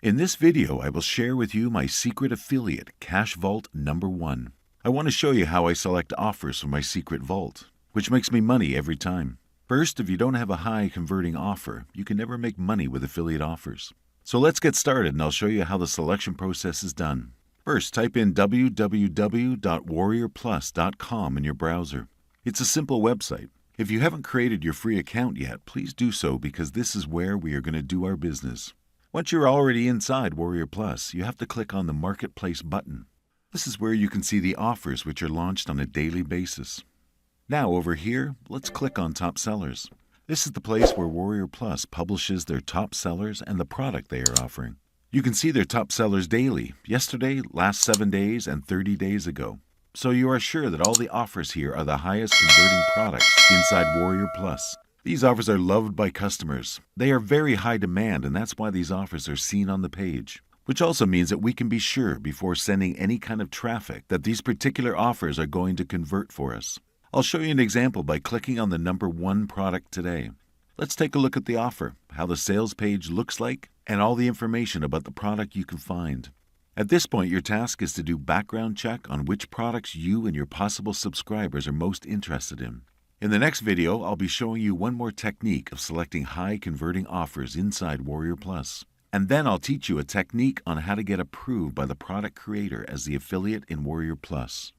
In this video, I will share with you my secret affiliate, Cash Vault number 1. I want to show you how I select offers for my secret vault, which makes me money every time. First, if you don't have a high converting offer, you can never make money with affiliate offers. So let's get started and I'll show you how the selection process is done. First, type in www.warriorplus.com in your browser. It's a simple website. If you haven't created your free account yet, please do so because this is where we are going to do our business. Once you're already inside Warrior Plus, you have to click on the Marketplace button. This is where you can see the offers which are launched on a daily basis. Now over here, let's click on Top Sellers. This is the place where Warrior Plus publishes their top sellers and the product they are offering. You can see their top sellers daily, yesterday, last 7 days, and 30 days ago. So you are sure that all the offers here are the highest converting products inside Warrior Plus. These offers are loved by customers. They are very high demand, and that's why these offers are seen on the page. Which also means that we can be sure before sending any kind of traffic that these particular offers are going to convert for us. I'll show you an example by clicking on the number 1 product today. Let's take a look at the offer, how the sales page looks like, and all the information about the product you can find. At this point, your task is to do background check on which products you and your possible subscribers are most interested in. In the next video, I'll be showing you one more technique of selecting high converting offers inside Warrior Plus. And then I'll teach you a technique on how to get approved by the product creator as the affiliate in Warrior Plus.